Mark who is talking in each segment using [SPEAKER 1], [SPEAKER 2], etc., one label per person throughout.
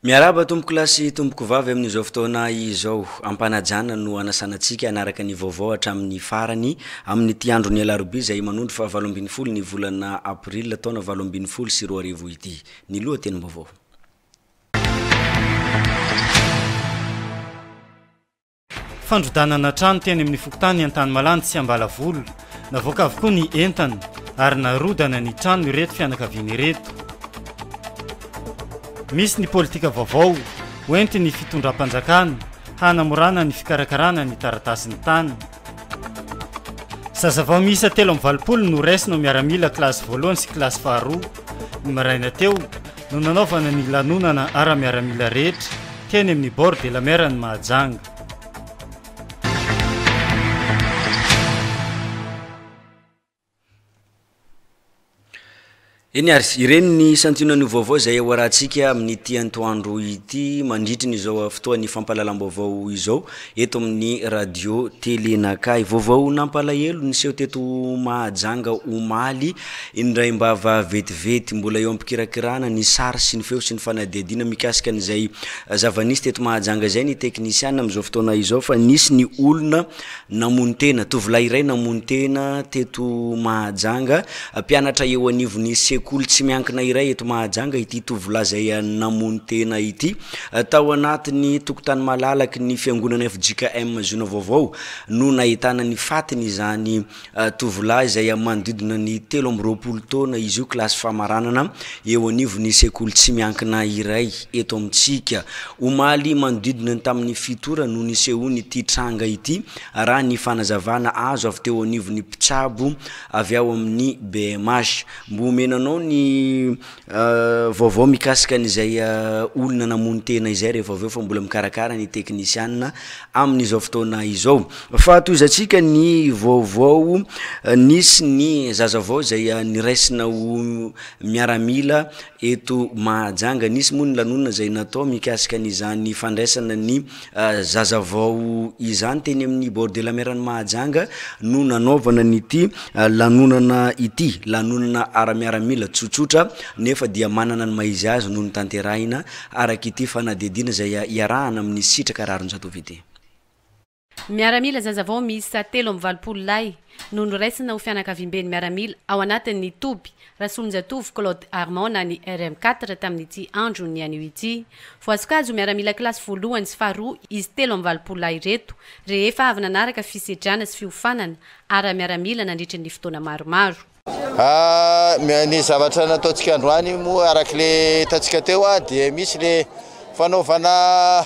[SPEAKER 1] Miaraba tompoko lasy tompoko vavy amin'izao fotoana izao ampanajana no anasanatsika anaraka ny vaovao hatramin'ny farany amin'ny ty andro ny alarobia izay manondro fa 20 ny volana april taona 20 sy 2024 ity ny lohatenim-baovao.
[SPEAKER 2] Fandrodanana trano teny amin'ny fokotany an-tany malandy sy ambala volo navoaka avokoa ny entana ary narodana ny trano ireto fianakaviany ireto. Misy ny politika vaovao hoenty ny fitondram-panjakana hanamorana ny fikarakarana ny taratasin'ny tany. Zazavao miisa 320 no raisina miaramila klasy voalohany sy klasy faharoa ny maraina teo no nanaovana ny lanonana ara-miaramila rehetra teny amin'ny bord de la mer ny Mahajanga.
[SPEAKER 1] Ireny ny santionany vaovao izay hoaratsika amin'ny ty antoandro ity mandritra ny izao fotoan'ny fampalalam-baovao izao eto amin'ny radio telenakay. Vaovao nampalahelo niseho teto Mahajanga omaly indray mbava vetivety mbola eo ampikirakirana ny sary sy ny feo sy ny fanadihadiana mikasika an'izay zavanisy teto Mahajanga izay ny teknisiana amin'izao fotoana izao fa nisy ny olona namony tena tovolahy iray namony tena teto Mahajanga mpianatra eo anivon'ny sekoly tsy miankina iray eto Mahajanga ity tovolahy zay namony tena ity tao anatin'ny tokotany malalaky ny fiangonana FJKM zona vaovao no nahitana ny fatiny izany tovolahy zay manodidina ny 20 taona izy io klasy famaranana eo anivon'ny sekoly tsy miankina iray eto amintsika omaly manodidina tamin'ny fitora no nisehony ity tranga ity raha ny fanazavana azo avy teo anivon'ny mpitsabo avy ao amin'ny BMH mbomenanao ny vaovao mikasika an'izay olona namony tena izay rehefa aveo fa mbola mikarakara ny teknisiana amin'izao fotoana izao fa toizatsika ny vaovao nisy ny zazavao zay niraisina miaramila eto Mahajanga nisy moa ny lanonana zay natao mikasika an'izany fandraisana ny zazavao izany teny amin'ny bord de la mer ny Mahajanga no nanaovana nyty lanonana ity lanonana ara-miaramila tsotsotra nefa dia manana ny maizy azy no ny tanterahina araka ity fanadihadiana zay iarahana amin'ny sitraka raron-jatovity.
[SPEAKER 3] Miaramila zazavao miisa 320 lahy no noraisina ho fianakaviam-beny miaramila ao anatin'ny Toby Rasolonjatovo Claude Armand na ny RM4 tamin'ity andro ny anio ity. Voasikazo miaramila klasy voalohany sy faharoa izy 320 lahy ireto rehefa avy nanaraka fisedrana sy fiofanana ara-miaramila nandritra ny fotoana maromaro.
[SPEAKER 4] Ny zavatra nataontsika androany moa arak'le hitantsika teo dia misy le fanaovana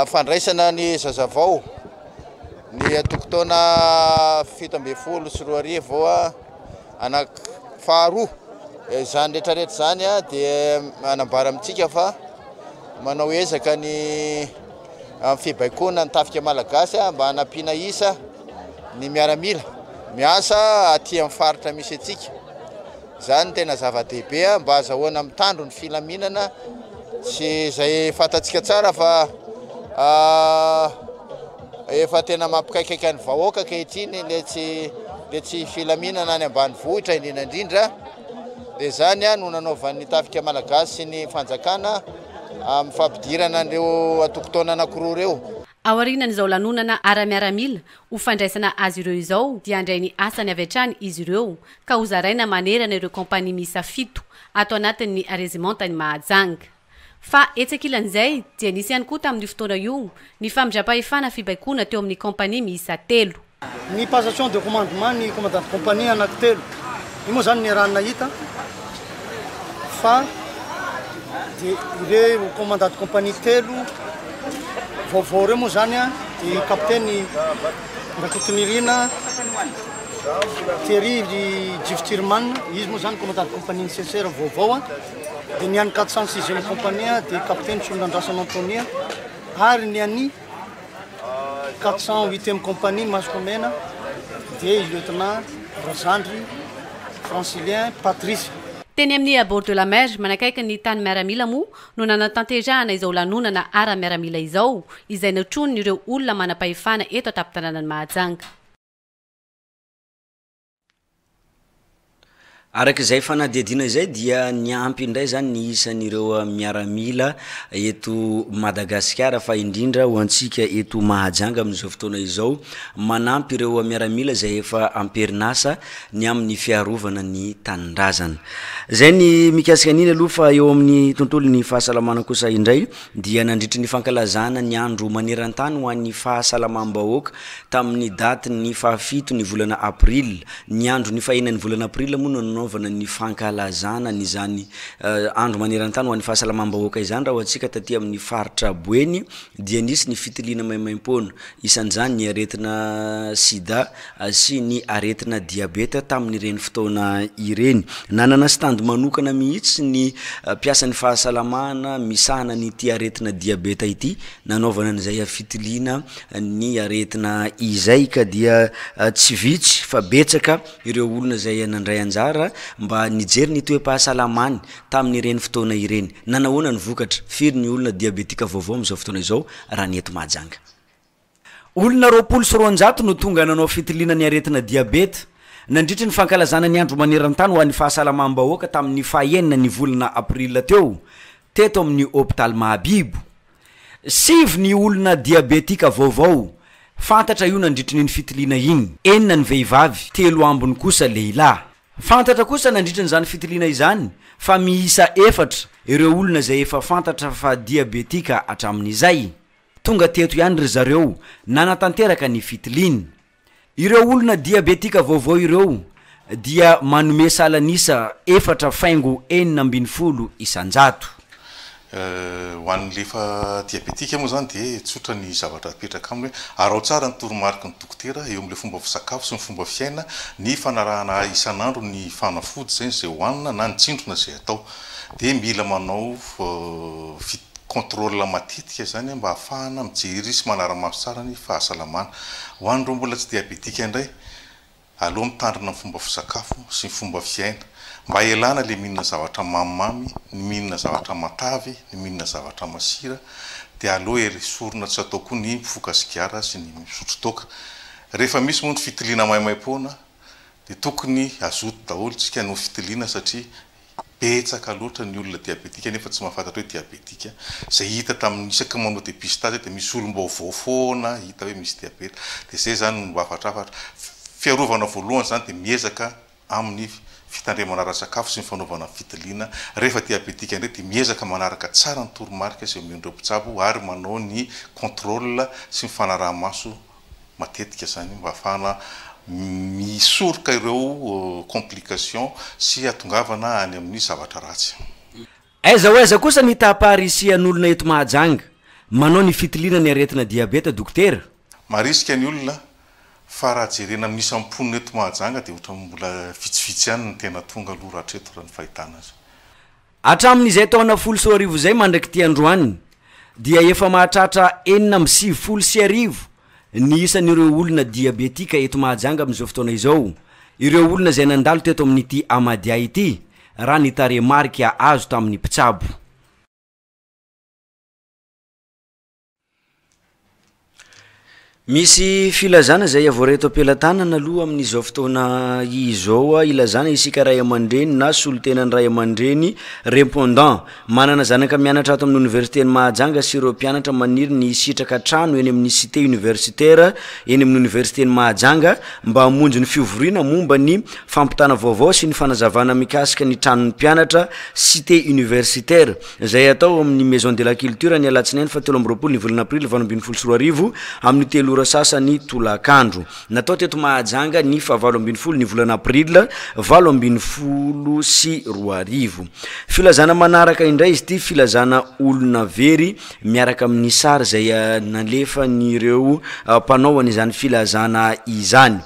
[SPEAKER 4] fandraisana ny zazavao ny atokotaona 17 sy 20 vao anak faharoa zany rehetrarehetra zany dia anambara amintsika fa manao ezaka ny fibaikona ny tafika malagasy mba hanampiana isa ny miaramila miasa aty amin'ny faritra misy atsika zany tena zava-dehibe mba azahoana mitandro ny filaminana sy zay fatatsika tsara fa efa tena mampikaikaika ny vahoaka kehitriny le tsy filaminana any ambanivohitra indrindra dia zany no nanaovan'ny tafika malagasy sy ny fanjakana amin'ny fampidirana an'ireo atokotaona anankiroa reo.
[SPEAKER 3] Ao aorianan'izao lanonana ara-miaramila ho fandraisana azy ireo izao dia andray ny asany avy hatrany izy ireo ka ho zaraina manerana ireo kompania miisa 7 ato anatin'ny arezimanta ny Mahajanga. Fa etsakilan'izay dia nisy ihany koa tamin'ny fotoana io ny famindram-pahefana fibaikona teo amin'ny kompania miisa 3.
[SPEAKER 5] Ny passation de commandement ny commandant compagnie anaky 3 io moa zany ny raha nahita fa dia ireo commandant compagnie 3 vaovao reo moa zany di kapiteny Rakotonirina Thierry Jiftirman izy moa zany commandant compagnie nécessaire vaovao dia ny any 406e compagnie dia kapiteny Solonandrasana Antonia ary ny any 408e compagnie Masomena dia lieutenant Razandry Francilien Patrice.
[SPEAKER 3] Teny amin'ny bord de la mer manakaiky ny tany miaramila moa no nanatanterahana izao lanonana ara-miaramila izao izay natroniny ireo olona manam-pahefana eto atapy-tanànany Mahajanga.
[SPEAKER 1] arak'izay fanadidina zay dia niampy indray zany ny isan'ireo miaramila eto Madagasikara fa indrindra ho antsika eto Mahajanga amin'izao fotoana izao manampy ireo miaramila zay efa amperinasa ny amin'ny fiarovana ny tanindrazana. Zay ny mikasika an'iny aloha fa eo amin'ny tontolo ny fahasalamana kosa indray dia nandritry ny fankalazana ny andro maneran-tany ho an'ny fahasalamam-bahoaka tamin'ny daty ny 7 ny volana April, ny andro ny 4 ny volana April moa nanaovana ny fankalazana ny zany andro maneran-tany ho an'ny fahasalamam-bahoaka izany raha antsika taty amin'ny faritra Boeny dia nisy ny fitiliana maimaim-pona isan'izany ny aretina sida sy ny aretina diabeta tamin'ny ireny fotoana ireny. Nanana stand manokana mihitsy ny piasan'ny fahasalamana misahana ny aretina diabeta ity nanaovana an'izay fitiliana ny aretina izay ka dia tsy vitsy fa betsaka ireo olona zay nandray anjara mba nijery ny toe-pahasalamany tamin'ireny fotoana ireny. Nanahoana ny vokatra firy ny olona diabetika vaovao amin'izao fotoana izao raha ny eto Mahajanga. Olona 200 no tonga nanao fitiliana ny aretina diabeta nandritry ny fankalazana ny andro maneran-tany ho an'ny fahasalamam-bahoaka tamin'ny 9 ny volana April teo teto amin'ny hôpital Mahabibo. 7 ny olona diabetika vaovao fantatra io nandritry ny fitiliana igny, 9 ny vehivavy, 3 ambiny kosa lehilahy. Fantatra kosa nandritry n'izany fitiliana izany fa miisa 4 ireo olona zay efa fantatra fa diabetika hatramin'izay. Tonga teto ihany ry zareo nanatanteraka ny fitiliana. Ireo olona diabetika vaovao ireo dia manome salanisa 4.40 isanjato.
[SPEAKER 6] Ho an'lefa diabetika moa zany de tsotra ny zavatra apetraka aminy hoe arao tsara ny toromarika ny dokotera eo am'le fomba fisakafo sy ny fomba fiaina ny fanarahana isan'andro ny fanafody zay zay hoanina na ny tsindrona zay atao de mila manao contrôle matetika zany mba ahafahana mijery sy manara-maso tsara ny fahasalamana. Ho an'ireo mbola tsy diabetika indray aloha mitandrina ny fomba fisakafo sy ny fomba fiaina mba elana le mihinana zavatra mamimamy, ny mihinana zavatra matavy, ny mihinana zavatra masira de aloha esorina tsy atao koa ny mifoka sigara sy ny misotro toaka. Rehefa misy moa ny fitiliana maimaim-pona de tokony azoto daholo tsika no fitiliana satria betsaka loatra ny olona diabetika nefa tsy mahafantatra hoe diabetika zay hita tamin'ny isaka manao dépistage de misy olom-baovao foana hita hoe misy diabeta de zay zany mba afatrafatra fiarovana voalohany zany de miezaka amin'ny fitandremana ara-sakafo sy ny fanaovana fitiliana. Rehefa diabetika indray de miezaka manaraka tsara ny toromarika sy amin'ireo mpitsabo ary manao ny contrôle sy ny fanaraha-maso matetika zany mba ahafahana misoroka ireo complication sy atongavana any amin'ny zavatra ratsy.
[SPEAKER 1] Aiza kosa ny taparisian'olona eto Mahajanga manao ny fitiliana ny aretina diabeta dokotera?
[SPEAKER 6] Marisika ny olona fa raha jerena amin'ny isamponina eto Mahajanga de ohatra mbola vitsivitsy ihany ny tena tonga aloha raha treto raha ny fahitana azy.
[SPEAKER 1] Hatramin'izay taona 10 zay mandraky ty androany dia efa mahatratra 9.9 ny isan'ireo olona diabetika eto Mahajanga amin'izao fotoana izao. Ireo olona zay nandalo teto amin'ity Amadia ity raha ny taremarika azo tamin'ny mpitsabo. Misy filazana zay avoreto ampelantanana aloha amin'izao fotoana izao ilazana isika ray aman-dreny na solotenan'ny ray aman-dreny répondant manana zanaka mianatra ato amin'ny université ny Mahajanga sy ireo mpianatra maniry ny sitraka trano eny amin'ny cité universitaire eny amin'ny université ny Mahajanga mba hamonjy ny fiovoriana momba ny fampitana vaovao sy ny fanazavana mikasika ny tranon'ny mpianatra cité universitaire zay atao amin'ny maison de la culture ny alatsinainy fa 7 ny volana April 2024 amin'ny 3 sasany tolakandro. Natao teto Mahajanga ny 7 ny volana April 2024. Filazana manaraka indray izy ty filazana olona very miaraka amin'ny sary zay nalefa ny ireo mpanao an'izany filazana izany.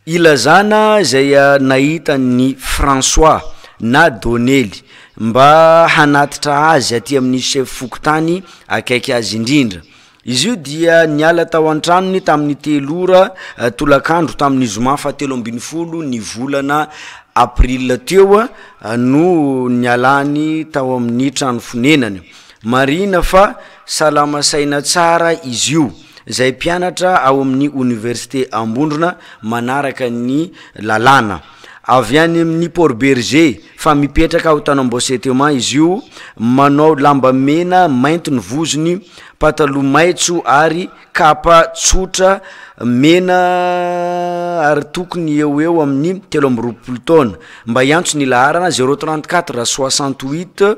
[SPEAKER 1] Ilazana zay nahita ny François na Donely mba hanatitra azy aty amin'ny chef fokotany akaiky azy indrindra. Izy io dia niala tao an-tranony tamin'ny 3 tolakandro tamin'ny zoma 17 ny volana April teo no nialany tao amin'ny trano fonenany. Marina fa salama saina tsara izy io zay mpianatra ao amin'ny université Ambondrona manaraka ny lalàna. avy any amin'ny Port Berger fa mipetraka ao Tanombosetema izy io manao lamba mena mainty ny vozony pataloha maitso ary kapa tsotra mena ary tokony eo amin'ny 13 taona mba iantso ny laharana 034 68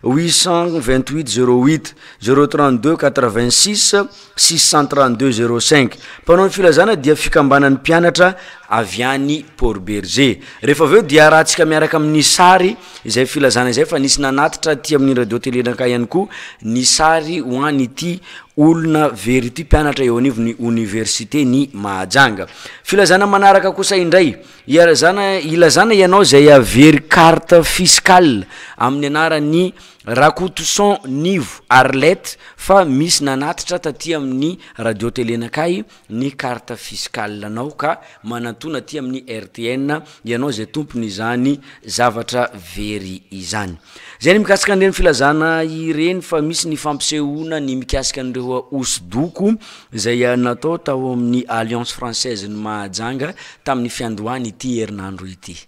[SPEAKER 1] 828 08 032 86 632 05 mpanao ny filazana dia fikambanan'ny mpianatra avy any Port Berger rehefa aveo dia arahantsika miaraka amin'ny sary izay filazana izay fa nisy nanatitra ty amin'ny radio télé naka ihany koa ny sary ho any ity olona very ty mpianatra eo anivony université ny Mahajanga filazana manaraka kosa indray ilazana ianao zay avery carte fiscale amin'ny anarany Rakotoson Nivo Arlette fa misy nanatitra taty amin'ny radio télé nakay ny carte fiscale anao ka manantona ty amin'ny RTN ianao zay tompony izany zavatra very izany zay ny mikasika andreny filazana ireny fa misy ny fampisehoana ny mikasika andreo osodoko zay natao tao amin'ny Alliance Française ny Mahajanga tamin'ny fiandohany ity herinandro ity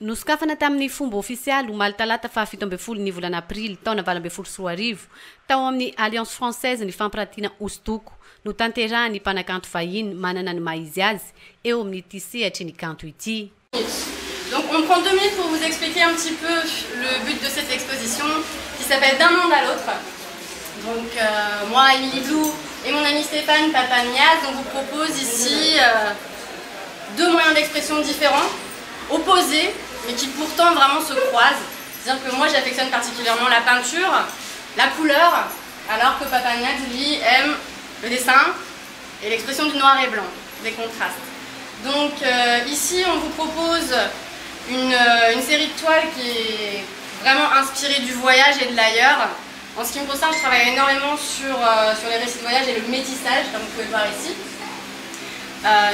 [SPEAKER 3] nosokafana tamin'ny fomba ofisialy omaly talata fa 17 ny volana aprily taona 2024 tao amin'ny Alliance Française ny fampirantiana osodoko no tanterahany mpanakanto vahiny manana ny maizy azy eo amin'ny tisehatra ny kanto ity.
[SPEAKER 7] Donc on prend 2 minutes pour vous expliquer un petit peu le but de cette exposition qui s'appelle D'un monde à l'autre. Donc moi, Émilie Blou et mon ami Stéphane Papaniaz, on vous propose ici 2 moyens d'expression différents, opposés, mais qui pourtant vraiment se croisent. C'est-à-dire que moi j'affectionne particulièrement la peinture, la couleur, alors que Papaniaz lui aime le dessin et l'expression du noir et blanc, des contrastes. Donc ici on vous propose une série de toiles qui est vraiment inspirée du voyage et de l'ailleurs. En ce qui me concerne, je travaille énormément sur les récits de voyage et le métissage, comme vous pouvez le voir ici.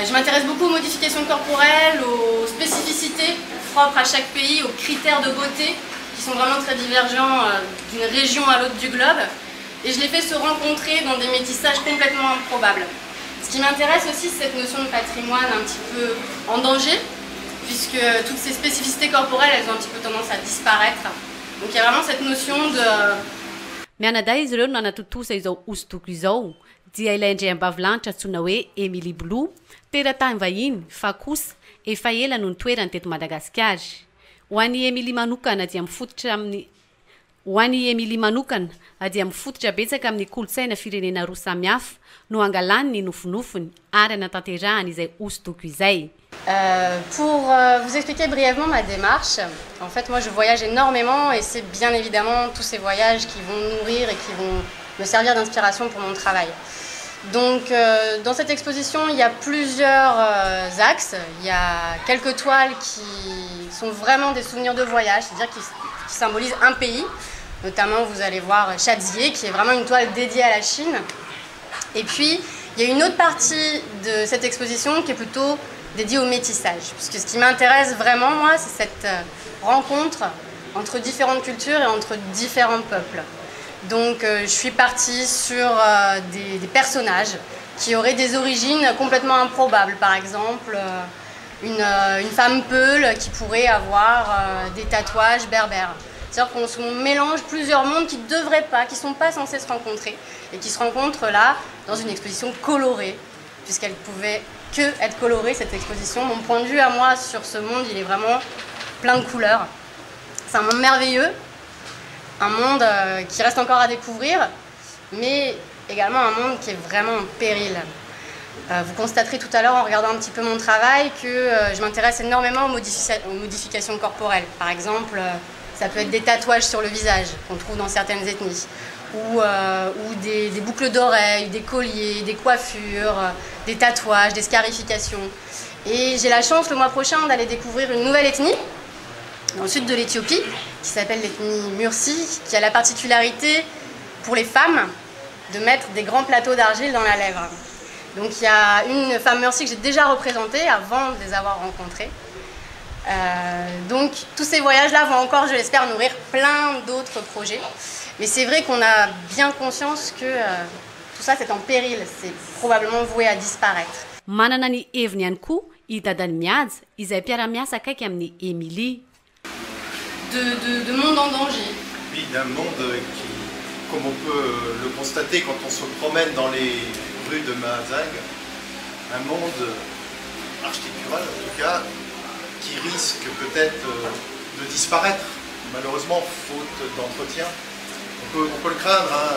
[SPEAKER 7] Je m'intéresse beaucoup aux modifications corporelles, aux spécificités propres à chaque pays, aux critères de beauté qui sont vraiment très divergents d'une région à l'autre du globe. Et je les fais se rencontrer dans des métissages complètement improbables. Ce qui m'intéresse aussi, c'est cette notion de patrimoine un petit peu en danger, puisque toutes ces spécificités corporelles, elles ont un petit peu tendance à disparaître. Donc il y a vraiment cette notion de...
[SPEAKER 3] mianada izy ireo no nanatotosa izao osodoko izao dia ilaindray ambavilanitra antsoina hoe Émilie Blou teratany vahiny fa kosa efa ela no nitoerany teto Madagasikara. Ho an'ny Émilie manokana dia mifototra betsaka amin'ny kolotsaina firenena roa samihafa no angalany ny nofinofiny ary anatanterahany izay osodoko izay.
[SPEAKER 7] Pour vous expliquer brièvement ma démarche, en fait moi je voyage énormément et c'est bien évidemment tous ces voyages qui vont nourrir et qui vont me servir d'inspiration pour mon travail. Donc dans cette exposition il y a plusieurs axes, il y a quelques toiles qui sont vraiment des souvenirs de voyage, c'est-à-dire qui symbolisent un pays, notamment vous allez voir Chadzier qui est vraiment une toile dédiée à la Chine. Et puis il y a une autre partie de cette exposition qui est plutôt dédié au métissage, puisque ce qui m'intéresse vraiment, moi, c'est cette rencontre entre différentes cultures et entre différents peuples. Donc je suis partie sur des personnages qui auraient des origines complètement improbables. Par exemple, une femme peule qui pourrait avoir des tatouages berbères. C'est-à-dire qu'on mélange plusieurs mondes qui ne devraient pas, qui ne sont pas censés se rencontrer, et qui se rencontrent là, dans une exposition colorée, puisqu'elle pouvait que être colorée, cette exposition. Mon point de vue à moi sur ce monde, il est vraiment plein de couleurs. C'est un monde merveilleux, un monde qui reste encore à découvrir, mais également un monde qui est vraiment en péril. Vous constaterez tout à l'heure en regardant un petit peu mon travail que je m'intéresse énormément aux modifications corporelles. Par exemple, ça peut être des tatouages sur le visage qu'on trouve dans certaines ethnies, ou des boucles d'oreilles, des colliers, des coiffures, des tatouages, des scarifications. Et j'ai la chance le mois prochain d'aller découvrir une nouvelle ethnie, dans le sud de l'Éthiopie, qui s'appelle l'ethnie Mursi, qui a la particularité pour les femmes de mettre des grands plateaux d'argile dans la lèvre. Donc il y a une femme Mursi que j'ai déjà représentée avant de les avoir rencontrées. Donc tous ces voyages-là vont encore, je l'espère, nourrir plein d'autres projets. Mais c'est vrai qu'on a bien conscience que tout ça c'est en péril, c'est probablement voué à disparaître.
[SPEAKER 3] Manana ny heviny ihany koa i dadany mihaja izay mpiara-miasa akaiky amin'ny Émilie.
[SPEAKER 7] De monde en danger.
[SPEAKER 8] Oui, d'un monde qui, comme on peut le constater quand on se promène dans les rues de Mahajang, un monde architectural en tout cas, qui risque peut-être de disparaître, malheureusement, faute d'entretien. On peut le craindre. Hein.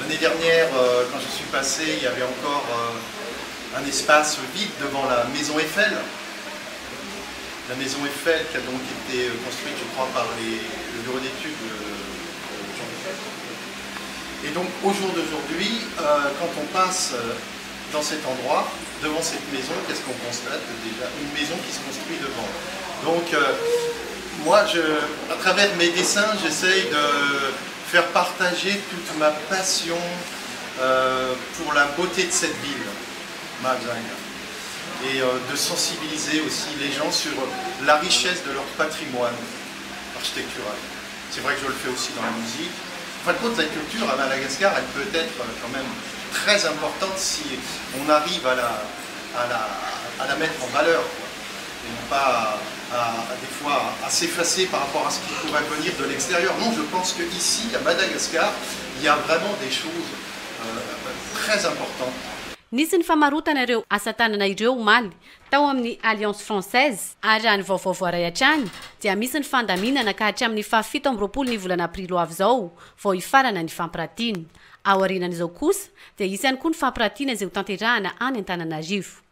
[SPEAKER 8] L'année dernière, quand je suis passé, il y avait encore un espace vide devant la maison Eiffel. La maison Eiffel qui a donc été construite, je crois, par le bureau d'études Jean Eiffel. Et donc, au jour d'aujourd'hui, quand on passe dans cet endroit, devant cette maison, qu'est-ce qu'on constate déjà? Une maison qui se construit devant. Donc, moi, à travers mes dessins, j'essaye de faire partager toute ma passion pour la beauté de cette ville, Mahajang, et de sensibiliser aussi les gens sur la richesse de leur patrimoine architectural. C'est vrai que je le fais aussi dans la musique. En fin de compte, la culture à Madagascar, elle peut être quand même très importante si on arrive à la mettre en valeur, quoi. Et non pas des fois à s'effacer par rapport à ce qui pourrait venir de l'extérieur. Non, je pense qu'ici, à Madagascar, il y a vraiment des choses très importantes.
[SPEAKER 3] Nisy ny famarotana ireo asa tanana ireo omaly tao amin'ny Alliance Française ary raha ny vaovao voaray hatrany dia misy ny fandaminana ka hatramin'ny 17 ny volana aprilo avy zao vao hifarana ny fampirantiana. Ao aorianan'izao kosa dia isany koa ny fampirantiana izay ho tanterahana any Antananarivo.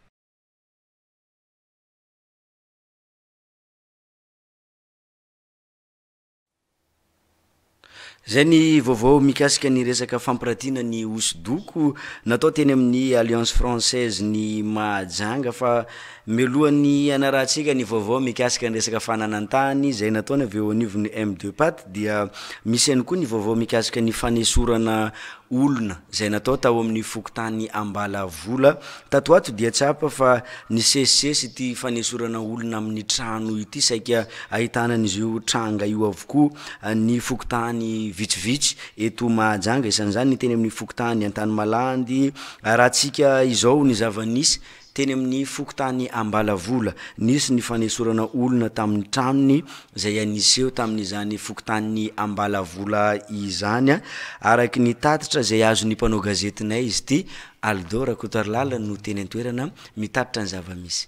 [SPEAKER 1] Zay ny vaovao mikasika ny resaka fampirantiana ny hosodoko natao teny amin'ny Alliance Française ny Mahajanga fa melohan'ny anarahantsika ny vaovao mikasika ny resaka fananantany zay nataony avy eo anivon'ny M2 Pat dia misy ihany koa ny vaovao mikasika ny fanesorana olona zay natao tao amin'ny fokontany Ambalavola tato ato dia tsapa fa ny sesisesy ity fanesorana olona amin'ny trano ity saika ahitana an'izy io tranga io avokoa ny fokontany vitsivitsy eto Mahajanga isan'izany ny teny amin'ny fokontany Antanimalandy rahantsika izao ny zavanisy teny amin'ny fokontany Ambalavola nisy ny fanesorana olona tamin'ny tranony zay aniseho tamin'izany fokontany Ambalavola izany araky ny tatitra zay azony mpanao gazetinay izy ty Aldora Kotarlala no teny antoerana mitatitra ny zavamisy.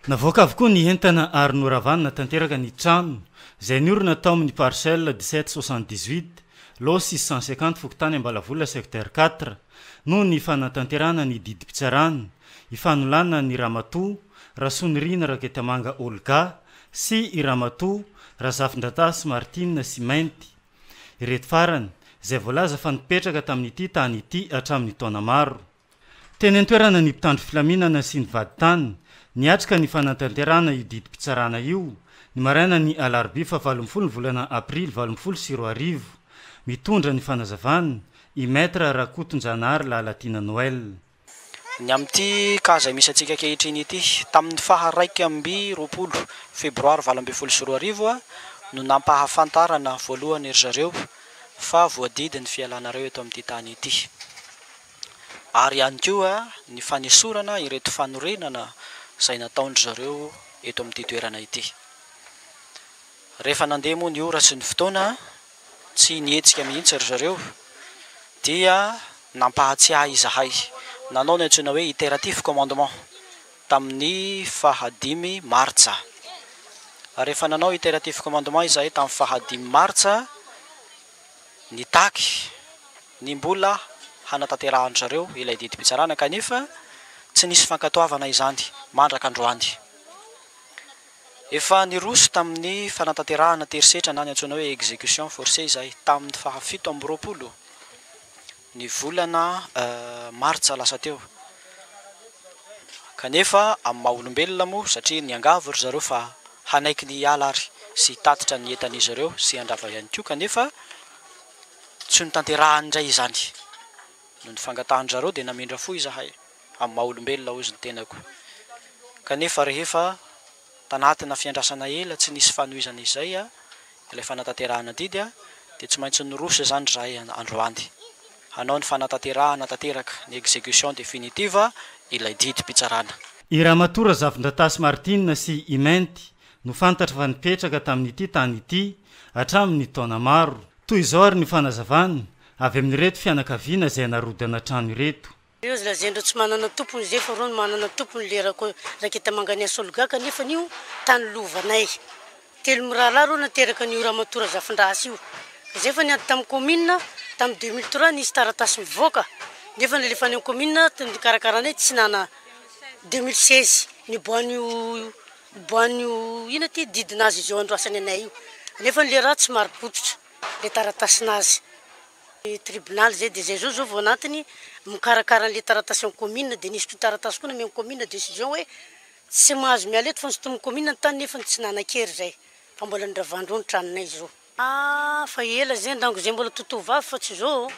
[SPEAKER 2] Navoaka avokoa ny entana ary noravanina tanteraka ny trano zay niorina tao amin'ny parcelle 1778 lo 650 fokontany Ambalavola secteur 4 no ny fanatanterana ny didi-pitsarana ifanolana ny Ramatoa Rasonirina Raketamanga Olga sy i Ramatoa Razafindratasy Martine Simenty ireto farany zay voalaza fa nipetraka tamin'ity tany ity hatramin'ny taona maro. Teny antoerana ny mpitandro filaminana sy ny vaditany niatrika ny fanatanterana io didi-pitsarana io ny maraina ny alarobia fa 24 volana aprily 2024 mitondra ny fanazavana i maître Rakotonjanary Lalatina Noël.
[SPEAKER 9] Ny amin'ity kaza misy atsika kehitriny ity tamin'ny faharaiky amby 20 febroary 2024 no nampahafantarana voalohany ry zareo fa voadidi ny fialanareo eto amin'ity tany ity. Ary ihany koa ny fanesorana ireto fanorenana izay nataondry zareo eto amin'ity toerana ity. Rehefa nandeha moa ny ora sy ny fotoana tsy nietsika mihitsy ry zareo dia nampahatsiahy izahay nanao ny antsoina hoe itératif commandement tamin'ny fahadimy martsa. Rehefa nanao itératif commandement izahay tamin'ny fahadimy martsa nitaky ny mbola hanatanterahany zareo ilay didi-pitsarana kanefa tsy nisy fankatoavana izany mandraka androany. Efa niroso tamin'ny fanatanterahana terisetra na ny antsoina hoe exécution forcée izahay tamin'ny faha 17 ny volana martsa lasa teo. Kanefa amin'ny maha-olombelona moa satria niangavo ry zareo fa hanaiky ny ala ary sy tatitra ny entan'izy ireo sy andrava ihany koa kanefa tsy nitanterahany indray izany. No ny fangatahany zareo dia namindra fo izahay amin'ny maha-olombelona ozy ny tenako. Kanefa rehefa tanatina fiandrasana ela tsy nisy fanohizana izay ilay fanatanterahana didy dia tsy maintsy niroso izany zahay androany. Hanao ny fanatanterahana tanteraka ny exécution définitive ilay didi-pitsarana.
[SPEAKER 2] I Ramatora Zavindratasy Martina sy Imenty no fantatra fa nipetraka tamin'ity tany ity hatramin'ny taona maro. Toy izao ary ny fanazavany avy amin'ireto fianakaviana izay narodana trano ireto.
[SPEAKER 10] Io lazendro tsy manana tompony zay fa rony manana tompony le raketa mangania sologaka nefa nio tany lovanay. Telo mirahalahy rô nateraka an'io Ramatora Zafindrasy io. Zay fa niady tamin'ny commune tamin'ny 2003 nisy taratasy mivoaka. Nefa nalefa any amin'ny commune karakarahanay tsy nana 2016 ny boanio ina ty didinazy izao androasany anay io. Nefa le raha tsy mari-pototra le taratasinazy. Tribunal zay de zay zao vao anatiny mikarakara le taratasy amin'ny commune de nisy taratasy koa na amin'ny commune décision hoe tsy mahazo mialeto fa ny commune tany nefa tsy nanakery zay. Fa mbola ndravandro ny tranonay zao. Fa ela zay ndango zay mbola totovavy fa tsy zao.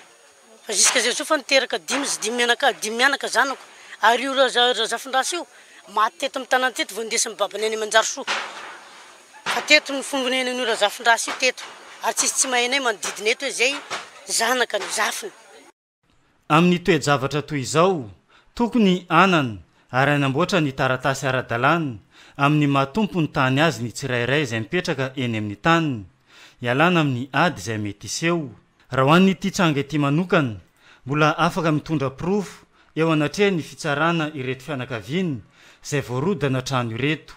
[SPEAKER 10] Fa jusqu'à zay zao fa niteraka 10 mianaka zanako. Ary io Zafindrasy io maty teto amin'ny tanàna teto vao ndesy babany any Manjarisoa. Fa teto ny fombony an'io Zafindrasy io teto. Ary tsy mahainay manodidina eto hoe zay zanaka ny zafiny.
[SPEAKER 2] Amin'ny toe-javatra toy izao tokony anana ary anamboatra ny taratasy ara-dalàna amin'ny mahatompo ny tany azy ny tsirairay izay mipetraka eny amin'ny taniny ialana amin'ny ady izay mety iseho. Raha ho an'ity tranga ity manokana mbola afaka mitondra pirofo eo anatreha ny fitsarana ireto fianakaviana izay voarodana trano ireto.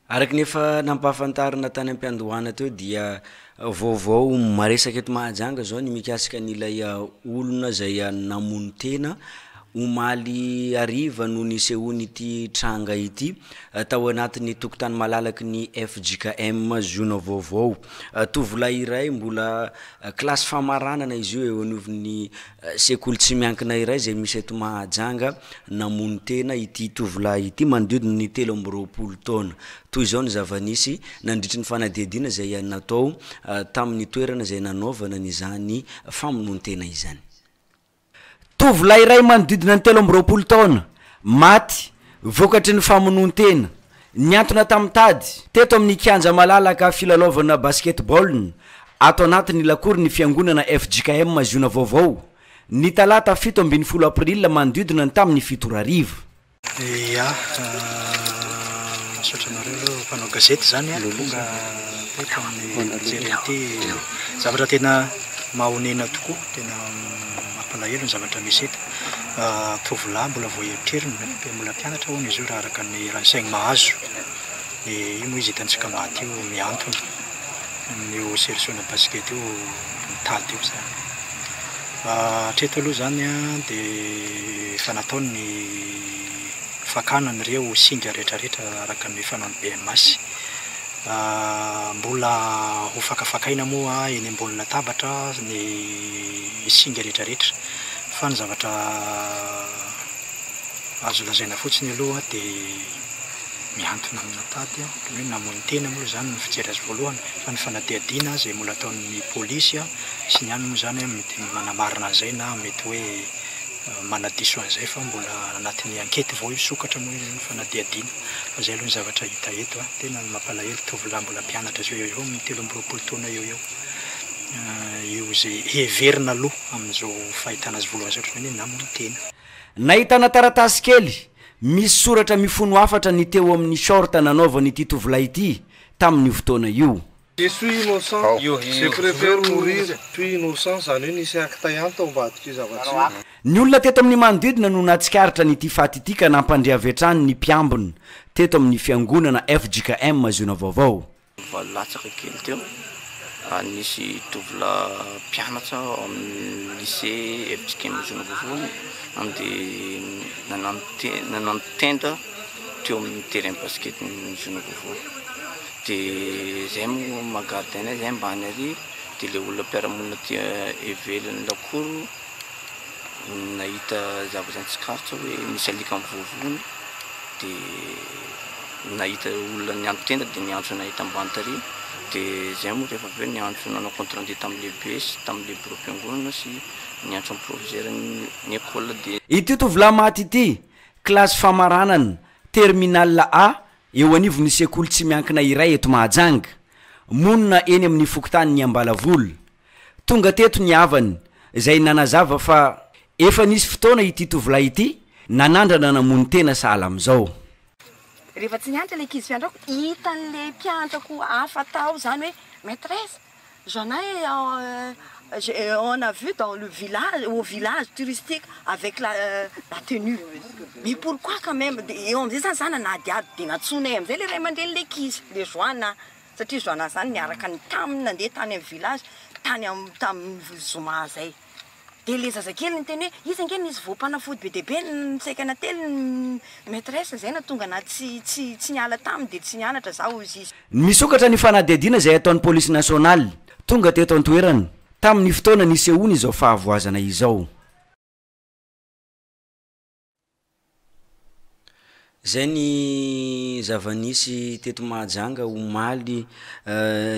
[SPEAKER 1] Araky nefa nampahafantarina tany am-piandohana teo dia vaovao maresaka eto Mahajanga zao ny mikasika an'ilay olona zay namono tena omaly ariva no nisehony ity tranga ity tao anatin'ny tokotany malalaky ny FJKM zona vaovao. Tovolahy iray mbola klasy famaranana izy io eo anivon'ny sekoly tsy miankina iray zay misy eto Mahajanga namono tena ity tovolahy ity manodidina ny 13 taona. Toy izao ny zavanisy nandritry ny fanadihadiana zay natao tamin'ny toerana zay nanaovana n'izany famonoan-tena izany. Tovolahy iray manodidina ny 13 taona maty vokatry ny famonoan-tena niantona tamin'ny tady teto amin'ny kianja malalaka filalaovana basketball ato anatin'ny lakory ny fiangonana FJKM zona vaovao ny talata 17 aprila manodidina ny tamin'ny 7 arivo.
[SPEAKER 11] Sotranareo mpanao gazety zany tonga teto amin'ny jerenty zavatra tena mahonena tokoa, tena mampalahelo ny zavatra misy eto. Tovolahy mbola vao eritreriny mbola mpianatra hono izy io raha araka ny ransaigny mahazo. Io moa izy hitantsika maty io miantona io serisiona basket io mitady io zany. Hatreto aloha zany dia fa nataony ny fakanany ireo singa rehetrarehetra araka ny fanaony BMS. Mbola ho fakafakaina moa eny ambony latabatra ny singa rehetrarehetra fa ny zavatra azo lazaina fotsiny aloha dia miantona amina tady hoe namono tena moa zany ny fijery azy voalohany fa ny fanadihadiana zay mbola ataon'ny polisy sy ny any moa zany mety manamarina an'izay na mety hoe manadiso an'izay fa mbola anatin'ny ankety vao io sokatra moa ny fanadihadiana. Fa zay aloha ny zavatra hita eto tena mampalahelo tovolahy mbola mpianatra zao eo amin'ny 13 taona eo io zay heverina aloha amin'izao fahitana azy voalohany zao hoe namono tena.
[SPEAKER 1] Nahitana taratasy kely misy soratra mifono afatra ny teo amin'ny short nanaovany ity tovolahy ity tamin'ny fotoana io.
[SPEAKER 12] Je suis innocent, je préfère mourir puis innocent zany hoe nisy acte ianta ambadika io zavatra.
[SPEAKER 1] Ny olona teto amin'ny manodidina no natsikaritra n'ity faty ity ka nampandriavy hatrany ny mpiambina teto amin'ny fiangonana FJKM zona vaovao.
[SPEAKER 13] Valatsaka kely teo nisy tovolahy mpianatra amin'ny lycée FJKM zona vaovao dia nanano tenda teo amin'ny terrain basket zona vaovao. Dia zay moa magardiana zay mbany ary dia le olona mpiaramonina ty evelany lakoro nahita zavatra tsikaritra hoe misy alika mivovony dia nahita olona niantso tenda dia niantso nahita ambany tary dia zay moa rehefa aveo niantso nanao compte rendu tamin'ny lehibe sy tamin'ny bureau mpiangonana sy niantso amin'ny proviseur ny école dia
[SPEAKER 1] ity tovolahy maty ity klasy famaranana terminal A eo anivon'ny sekoly tsy miankina iray eto Mahajanga monina eny amin'ny fokotany ny Ambalavola. Tonga teto ny havany izay nanazava fa efa nisy fotoana ity tovolahy ity nanandrana namony tena sahala am'izao
[SPEAKER 14] rehefa tsy nianatra le ankizy fiandraoko hitan'le mpiantrako hafa tao zany hoe maîtresse Jeanay on a vu dans le village, au village touristique avec la tenue. Mais pourquoi quand même et on me dit ça na diady de natsonay am'zay le ray aman-dreny le kizy le joana satria joana zany niaraka ny taminy nandeha tany amin'ny village tany tamin'ny zoma zay de le zazakely nyteny hoe izy angeny izy voampanafody be deabe nsaikana tely maîtresse zay na tonga na tsy niala taminy de tsy nianatra zao izy
[SPEAKER 1] misokatra ny fanadihadiana zay ataon'ny polisy nasionaly tonga teto an-toerany tamin'ny fotoana nisy ony izao fahavoazana izao zay ny zava-nisy teto Mahajanga omaly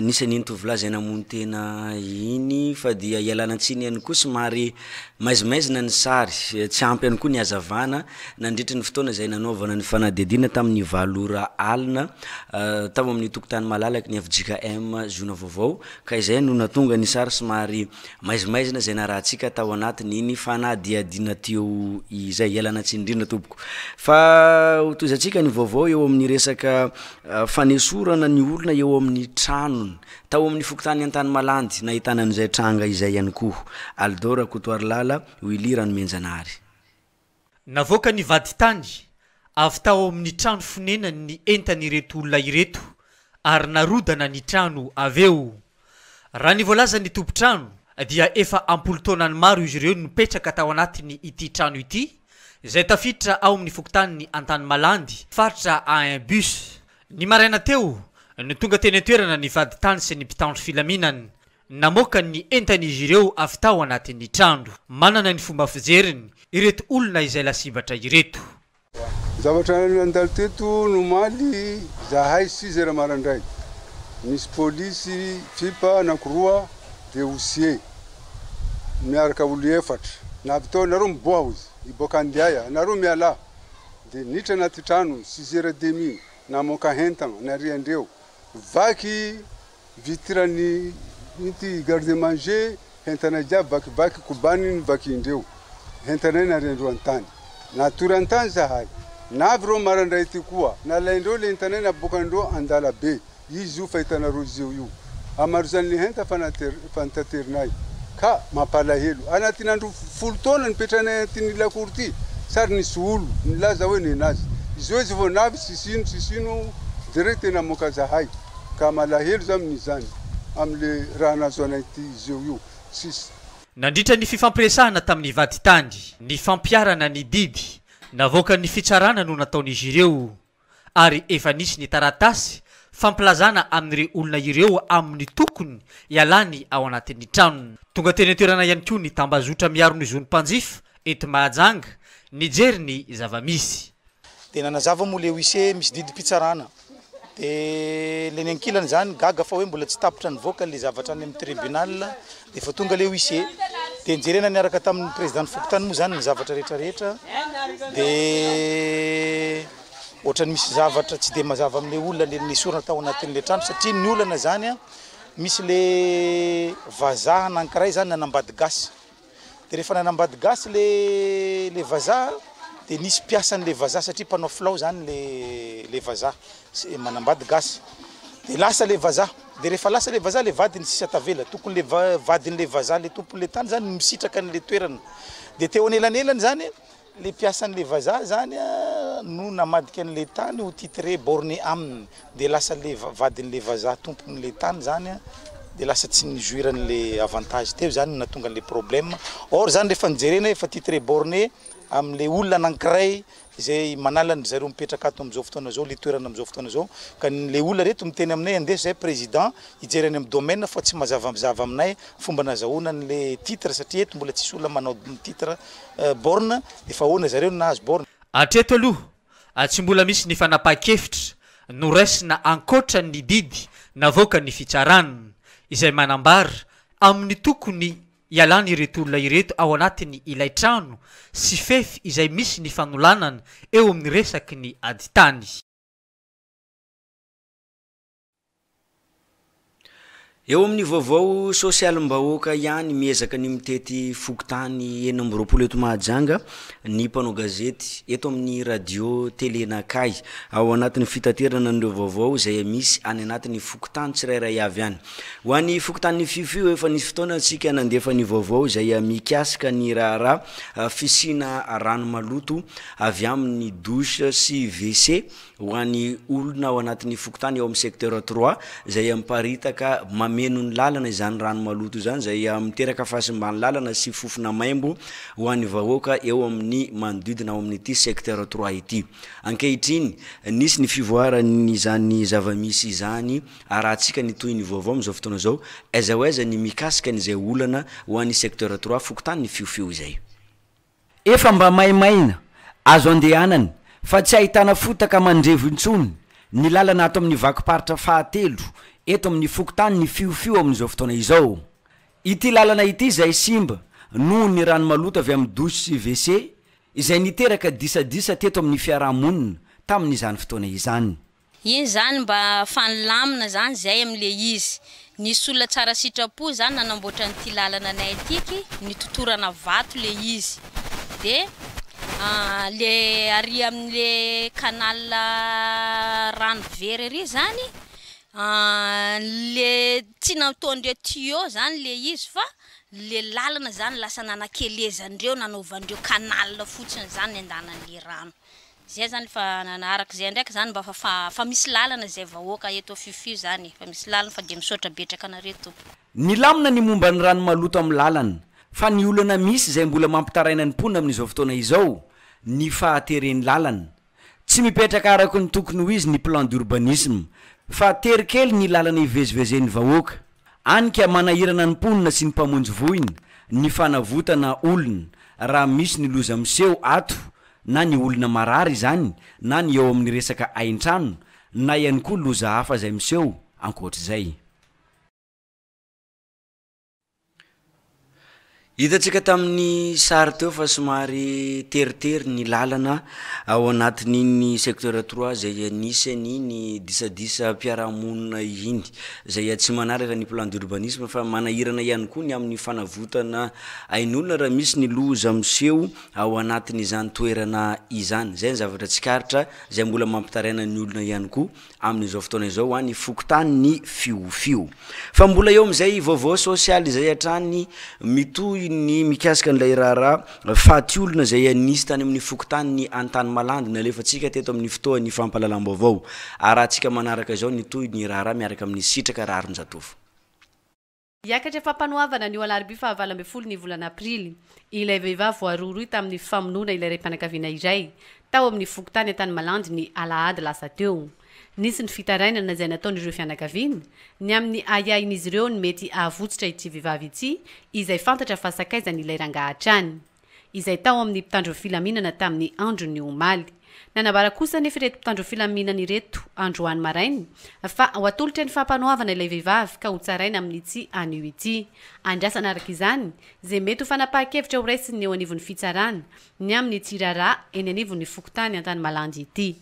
[SPEAKER 1] nisy an'iny tovolahy zay namony tena iny fa dia ialana tsiny ihany koa somary maizimaizina ny sary tsy ampy ihany koa ny hazavana nandritry ny fotoana zay nanaovana ny fanadihadiana tamin'ny valora alina tamo amin'ny tokotany malalaky ny FJKM zona vaovao ka izay no natonga ny sary somary maizimaizina zay na rahantsika tao anatiny iny fanadihadiana teo izay ialana tsiny indrindra tompoko fa tozatsika ny vaovao eo amin'ny resaka fanesorana ny olona eo amin'ny tranony tao amin'ny fokotany an-tany malandy nahitana an'izay tranga izay ihany koa Aldora Kotoarlala Willy Menjanary
[SPEAKER 15] navoaka ny vady tany avy tao amin'ny trano fonena ny entan'ireto olona ireto ary narodana ny trano aveo raha ny voalaza ny tompo-trano dia efa ampolo taonany maro izy ireo nipetraka tao anatiny ity trano ity zay tafiditra ao amin'ny fokotany antany malandy faritra a un bus ny maraina teo ny tonga teny toerana ny vady tany sy ny mpitandro filaminany namoaka ny entan'izy ireo avy tao anatin'ny trano manana ny fomba fijeriny ireto olona izay lasibatra ireto
[SPEAKER 16] zavatra andalo teto nomaly zahay 6 marandray misy polisy fipa anankiroa de osier miaraka olo efatra na avy tao nareo miboa izy iboaka andiaya nareo miala de nitra anaty trano 6h30 namoaka hentagna nariandreo vaky vitrany ity garde manger hentana jiaby vakivaky kobaniny vakindreo hentanay nariandreo antany natory antany zahay navy reo marandray ty koa nalaindreo le hentanay nabokandreo andala be izy io fahitanareo zio io amaro zany le henta fantaterinay ka mampalahelo anatin'ny andro folo taona nipetranay anatiny lakory ty sary nisy olo nilaza hoe nenazy izy hoe izy vao navy sisino direct namoaka zahay ka malahelo zany zany amle raha nazo anay ty zio io sisy
[SPEAKER 15] nandritra ny fifampiresahana tamin'ny vady tany ny fampiarana ny didy navoaka ny fitsarana no nataon'izy ireo ary efa nisy ny taratasy fampilazana amin'ireo olona ireo amin'ny tokony ialany ao anatin'ny tranony tonga teny toerana ihany koa ny tambazotra miaro ny zony mpanjifa eto Mahajanga nijery ny zava-misy
[SPEAKER 17] de nanazava moa le huissier misy didy mpitsarana de le niankilany zany gaga fa hoe mbola tsy tapitra nivoaka le zavatra any amin'ny tribunal de fa tonga le huissier de nijerena niaraka tamin'ny président fokotany moa zany ny zavatra rehetrarehetra de ohatrany misy zavatra tsy de mazava amin'le olona le nisorana tao anatin'le trano satria ny olana zany misy le vazaha anankiray zany nanambady gasy de rehefa nanambady gasy le vazaha de nisy piasan'le vazaha satria mpanao filao zany le vazaha manambady gasy de lasa le vazaha de rehefa lasa le vazaha le vadiny sisy atavela tokony le vadin'le vazaha le tompon'le tany zany misitraka an'le toerana de teo anelanelany zany le piasan'le vazaha zany no namadika an'le tany ho titré borné aminy de lasa le vadin'le vazaha tompon'le tany zany de lasa tsy nijoiran'le avantage teo zany natonga an'le problème or zany rehefa nijerena efa titré borné am'le olona anankiray zay manala ny zareo mipetraka ato am'izao fotoana zao le toerana am'izao fotoana zao ka le olona reto miteny aminay andeha zay président hijereny amin'ny domaine fa tsy mazava aminay fomba nazahoana an'le titre satria eto mbola tsisy olona manao titre borne de fa hoana zareo nahazo borne
[SPEAKER 15] atreto aloha tsy mbola misy ny fanapa-kevitra no raisina ankoatra ny didy navoaka ny fitsarana izay manambara amin'ny tokony ialany ireto olona ireto ao anatiny ilay trano sy fefy izay misy ny fanolanana eo amin'ny resaky ny aditany
[SPEAKER 1] eo amin'ny vaovao sosialim-bahoaka ihany miezaka ny mitety fokotany eny amby roapolo eto Mahajanga ny mpanao gazety eto amin'ny radio Telenakay ao anatin'ny fitaterana an'ireo vaovao izay misy any anatin'ny fokotany tsirairay avy any. Ho an'ny fokotany fifio efa nisy fotoana antsika nandefa ny vaovao izay mikasika ny raharaha fisina rano maloto avy amin'ny douche sy WC ho an'ny olona ao anatin'ny fokotany ao amin'ny secteur 3 izay miparitaka meno ny lalana izany rano maloto izany izay miteraka fahasimbany lalana sy fofona maimbo ho an'ny vahoaka eo amin'ny manodidina ao amin'ity secteur 3 ity. Ankehitriny nisy ny fivoaran'izany zavamisy izany arahantsika ny toy ny vaovao amin'izao fotoana izao aiza ho aiza ny mikasika n'izay olana ho an'ny secteur 3 fokotany ny fiofio izay.
[SPEAKER 18] Efa mba maimaina azo andehanany fa tsy ahitana fotaka mandrevo intsony ny lalana ato amin'ny vakiparitra fahatelo eto amin'ny fokotany ny fiofio amin'izao fotoana izao. Ity lalana ity izay simba noho ny rano maloto avy amin'ny douche sy WC izay niteraka disadisa teto amin'ny fiarahamonina tamin'izany fotoana izany.
[SPEAKER 19] Iny zany mba fanilamina zany zay am'le izy. Nisy olona tsara sitrapo zany nanamboatra n'ity lalana anay atiky nitotorana vato le izy. De le ary amin'le canal rano very ery zany le tsy natondre tuyau zany le izy fa le lalana zany lasa nanakelezandreo nanaovandreo canal fotsiny zany andanan'le rano. Zay zany fa arak'izay ndraiky zany mba fa misy lalana zay vahoaka eto fifio zany fa misy lalana fa de misaotra betraka nareto.
[SPEAKER 18] Ny lamina ny momba ny rano maloto amin'ny lalana fa ny olana misy izay mbola mampitaraina ny mponina amin'izao fotoana izao ny fahateren'ny lalana tsy mipetraka araka ny tokony ho izy ny plan d'urbanisme fa terikely ny lalana ivezivezen'ny vahoaka anika manahirana ny mponina sy ny mpamonjy voina ny fanavotana olona raha misy ny loza miseho ato na ny olona marary zany na ny eo amin'ny resaka ain-trano na ihany koa loza hafa izay miseho ankoatr'izay.
[SPEAKER 1] Hitantsika tamin'ny sary teo fa somary teritery ny lalana ao anatin'iny secteur 3 izay anisany ny disadisa mpiarahamonina iny izay tsy manaraka ny plan d'urbanisme fa manahirana ihany koa ny amin'ny fanavotana ain'olona raha misy ny loza miseho ao anatin'izany toerana izany. Zay ny zavatra tsikaritra izay mbola mampitaraina ny olona ihany koa amin'izao fotoana izao ho an'ny fokotany ny fiofio. Fa mbola eo amin'izay vaovao sosialy izay hatrany mitohy ny mikasika n'ilay raharaha faty olona izay anisy tany amin'ny fokotany ny antany malandy nalefatsika teto amin'ny fotoan'ny fampahalalam-baovao. Arahantsika manaraka izao ny toy ny raharaha miaraka amin'ny sitraka Raron-Jatovo.
[SPEAKER 3] Iakatra fampanoavana ny alarobia fahavala ambin'ny folo ny volana aprily ilay vehivavy voarohirohy tamin'ny famonoana ilay raim-panakaviana iray tao amin'ny fokotany antany malandy ny alahady lasa teo. Nisy ny fitarainana izay nataon'ireo fianakaviana ny amin'ny ayain'izy ireo ny mety ahavotsitra ity vehivavy ity izay fantatra fa sakaizany ilay rangahatrany izay tao amin'ny mpitandro filaminana tamin'ny andro ny omaly. Nanambara kosa nefa ireto mpitandro filaminana ireto androany marainy fa ho atolotra ny fampanoavana ilay vehivavy ka ho tsaraina amin'ity anio ity. Andrasana araka izany izay mety ho fanapahan-kevitra ho raisiny eo anivon'ny fitsarana ny amin'ny tsirara eny anivon'ny fokotany antany malandy ity.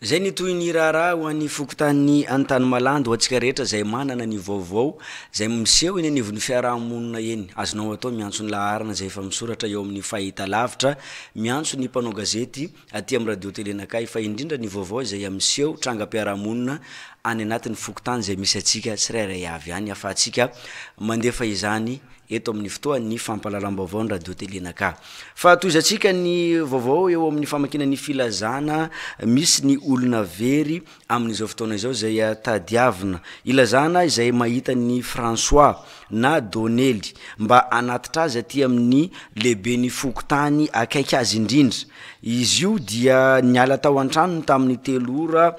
[SPEAKER 1] Zay ny toy ny raharaha ho an'ny fokotany antany malandy ho antsika rehetra izay manana ny vaovao izay miseho eny anivon'ny fiarahamonina eny. Azonao atao miantso ny laharana izay efa misoratra eo amin'ny fahita lavitra, miantso ny mpanao gazety aty amin'ny radio Telenakay fa indrindra ny vaovao izay miseho trangam-piarahamonina any anatin'ny fokotany izay misy atsika tsirairay avy any afahantsika mandefa izany eto amin'ny fotoan'ny fampahalalam-baovao ny radio Telenakay. Fa toizatsika ny vaovao eo amin'ny famakina ny filazana misy ny olona very amin'izao fotoana izao izay tadiavina ilazana izay mahita ny François na Donely mba anatitra azy aty amin'ny lehibe ny fokotany akaiky azy indrindra. Izy io dia niala tao an-tranony tamin'ny 3 ora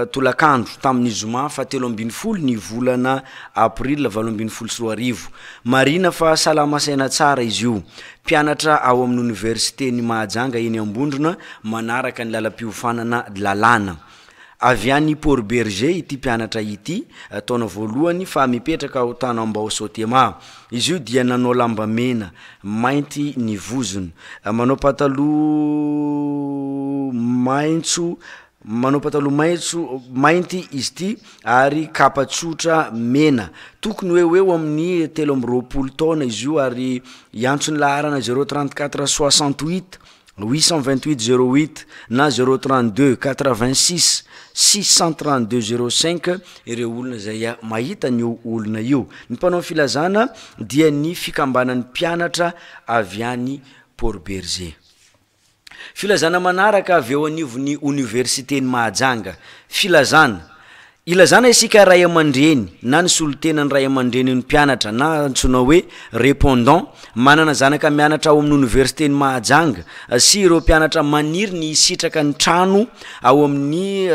[SPEAKER 1] tolakandro tamin'ny zoma fa 17 ny volana aprila 2024. Marina fa salamasaina tsara izy io. Mpianatra ao amin'ny université ny Mahajanga eny Ambondrona manaraka ny lalam-piofanana lalàna. Avy any Port Berger ity mpianatra ity taona voalohany fa mipetraka ao Tanambao Sotema. Izy io dia nanao lamba mena mainty ny vozony, manao pataloha maintso manao pataloha maitso mainty izy ty ary kapa tsotra mena tokony hoe eo amin'ny 3 taona izy io ary iantsony laharana 034 68 828 08 na 032 86 632 05 ireo olona zay mahita ny olona io ny mpanao filazana dia ny fikambanan'ny mpianatra avy any Port Berger. Filazana manaraka avy eo anivon'ny université ny Mahajanga. Filazana ilazana isika ray aman-dreny na ny solotenan'ny ray aman-dreny ny mpianatra na antsoina hoe répondant manana zanaka mianatra ao amin'ny université ny Mahajanga sy ireo mpianatra maniry ny sitraka ny trano ao amin'ny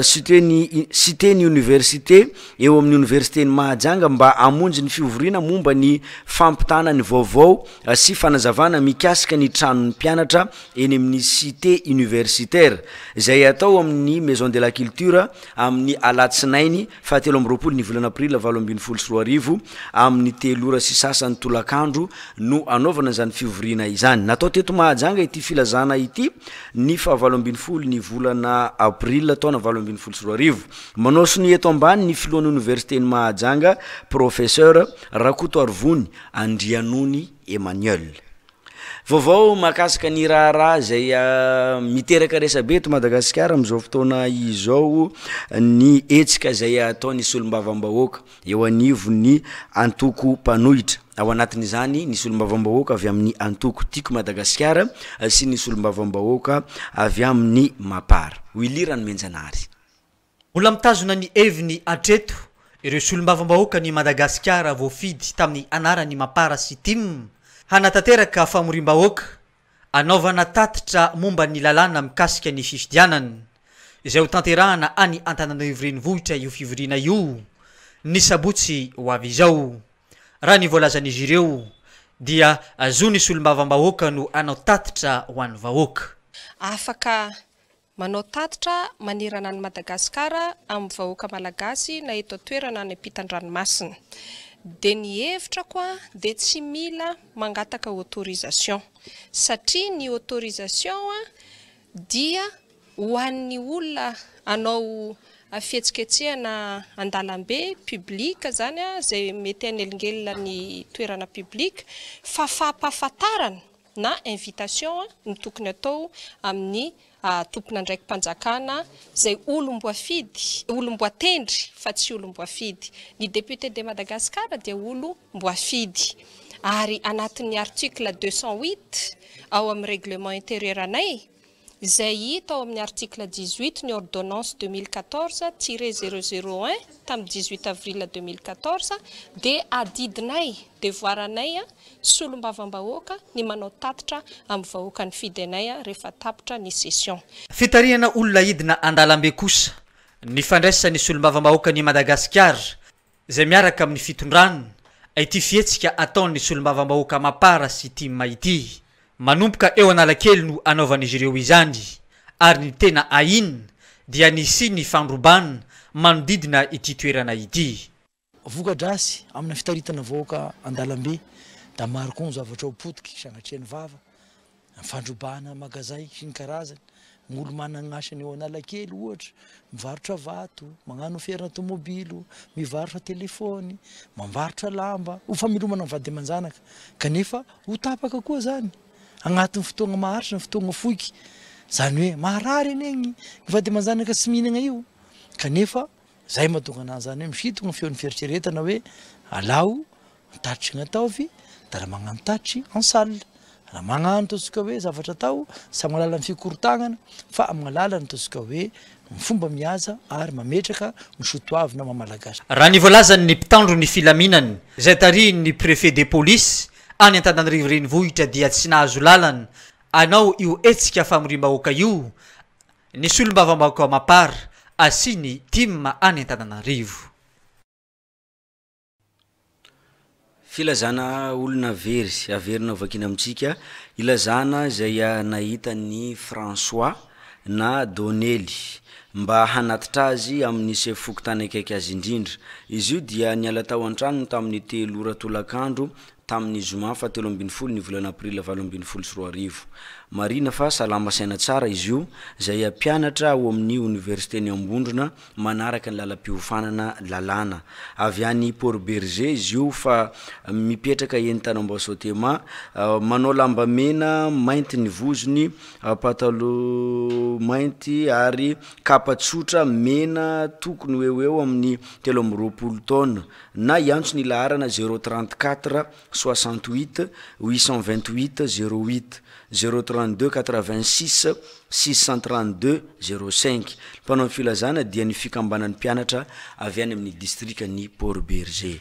[SPEAKER 1] cité ny université eo amin'ny université ny Mahajanga mba amonjy ny fivoriana momba ny fampitana ny vaovao sy fanazavana mikasika ny trano ny mpianatra eny amin'ny cité universitaire izay atao amin'ny maison de la culture amin'ny alatsinainy 17 ny volana aprila 2024 amin'ny 3 sy sasany tolakandro no anaovana zany fivoriana izany. Natao teto Mahajanga ity filazana ity ny 17 ny volana aprila taona 2024 manao sony eto ambany ny filohan'ny université ny Mahajanga professeur Rakoto Arvony Andrianony Emmanuel. Vaovao makasika ny raharaha zay miteraka resabe eto Madagasikara am'izao fotoana izao ny etsika zay ataony solombavam-bahoaka eo anivon'ny antoko mpanohitra. Ao anatin'izany ny solombavam-bahoaka avy amin'ny antoko tiako Madagasikara sy ny solombavam-bahoaka avy amin'ny Mapara. Wilirany Menjanary.
[SPEAKER 15] Mbola mitazona ny heviny atreto ireo solombavam-bahoaka ny Madagasikara voafidy tamin'ny anarany Mapara sy Tim hanatanteraka famorim-bahoaka anaovana tatitra momba ny lalàna mikasika ny fifidianana izay ho tanterahana any Antananarivo renivohitra io fivoriana io ny sabotsy ho avy izao. Raha ny voalazan'izy ireo dia azony solombavam-bahoaka no anao tatitra ho an'ny vahoaka.
[SPEAKER 20] Afaka manao tatitra manirana ny Madagasikara amin'ny vahoaka malagasy na eto toerana ny ampitan-dranomasina. De ny hevitra koa de tsy mila mangataka autorisation satria ny autorisation dia ho an'ny olona anao fihetsiketsehana andalambe publika zany zay mety anelingelina ny toerana publika fa fampahafantarana na invitation ny tokony atao amin'ny tompona ndraiky mpanjakana zay olom-boafidy fa tsy olom-boafidy. Ny député de Madagascar dia olom-boafidy ary anatin'ny article 208 ao amin'ny règlement intérieur anay zay hita ao amin'ny article 18 ny ordonnance 2014-001 tamin'ny 18 avril 2014 de adidinay devoiranay solombavam-bahoaka ny manao tatitra amin'ny vahoaka ny fidenay rehefa tapitra ny session.
[SPEAKER 15] Fitariana olona hidina andalambe kosa ny fandraisany solombavam-bahoaka ny Madagasikara zay miaraka amin'ny fitondrana ity fihetsika ataon'ny solombavam-bahoaka Mapara sy Tim ity. Manomboka eo analakely no anaovan'izy ireo izany ary ny tena ahina dia nisy ny fandrobana manodidina ity toerana ity.
[SPEAKER 17] Voka-drasy amina fitaritana vahoaka andalambe da maro koa ny zavatra potiky sanatria ny vava fandrobana magazay sy ny karazany. Gn'olo manana asany eo analakely ohatra mivarotra vato, magnano fiarana tomobilo, mivarotra telefony, mambarotra lamba, ho famelomana ny vady aman-janaka kanefa ho tapaka koa zany agnatin'ny fotoagna maharitra, ny fotoagna foiky. Zany hoe maharary eny ny vady aman-janaka tsy mihinagna io kanefa zay mahatonga anazy zany hoe misitona feon'ny fieritreretana hoe alao tatitry gn'ataovy da raha magnano tatitry en salle. Raha magnano totsika hoe zavatra atao sy amin'ny alalan'ny fikorotagnana fa amin'ny alalany totsika hoe fomba mihaza ary mametraka ny sotoavy na mamalagasy.
[SPEAKER 15] Raha ny voalazany ny mpitandro ny filaminany zay tarihin'ny préfet de police any Antananarivo renivohitra dia tsy nahazo lalana anao io etsika famorim-bahoaka io ny solombavam-bahoaka Mapara sy ny Tim any Antananarivo.
[SPEAKER 1] Filazana olona very averina vakina amitsika ilazana zay nahita ny François na Donely mba hanatitra azy amin'ny sefoko tany akaiky azy indrindra. Izy io dia niala tao an-trano tamin'ny 3 tolakandro tamin'ny zoma fa 7 ny volana aprila 2024 marina fa salama saina tsara izy io zay ampianatra ao amin'ny université ny Ambondrona manaraka ny lalam-piofanana lalàna avy any Port Berger izy io fa mipetraka entana Ambosotema manao lamba mena mainty ny vozony patalo mainty ary kapa tsotra mena tokony eo amin'ny 13 taona na iantso ny laharana 034 68 828 08 032 86 632 05 mpanao filazana dia ny fikambanan'ny mpianatra avy any amin'ny distriktan'ny Port Berger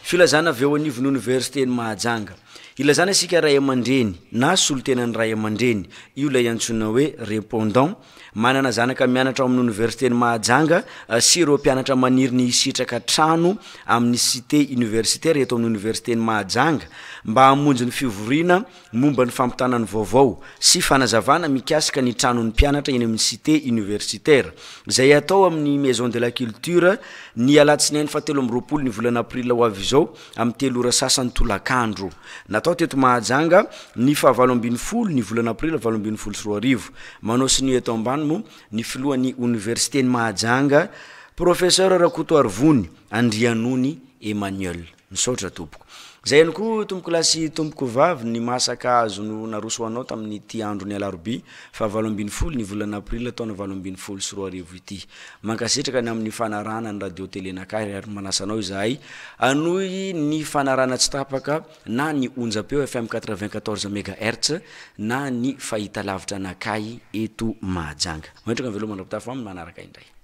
[SPEAKER 1] filazana avy eo anivon'ny université ny Mahajanga ilazana sika ray aman-dreny na solotenan'ny ray aman-dreny io lay antsona hoe répondant manana zanaka mianatra amin'ny université ny Mahajanga sy ireo mpianatra maniry ny sitraka trano amin'ny cité universitaire eto amin'ny université ny Mahajanga mba hamonjy ny fivoriana momba ny fampitanany vaovao sy fanazavana mikasika ny tranon'ny mpianatra eny amin'ny cité universitaire zay atao amin'ny maison de la culture ny alatsinainy fa 13 ny volana aprila ho avy izao amin'ny 3 ora sasany tolakandro natao teto Mahajanga ny fa 12 ny volana aprila 2024 manao sy ny eto ambany mo ny filohan'ny université ny Mahajanga professeur Rakoto Arvony Andrianony Emmanuel misaotra tompoko zay ihany koa tompoko lasy tompoko vavy ny masaka azo no naroso anao tamin'ny ty andro ny alarobia fa 12 ny volana aprila taona 2024 ity mankasitraka ny amin'ny fanarana ny radio télé nakay ary manasanao izahay anoy ny fanarana tsy tapaka na ny onjapeo FM 94 MHz na ny fahita lavitra nakay eto Mahajanga mahitraka velomana manaraka indray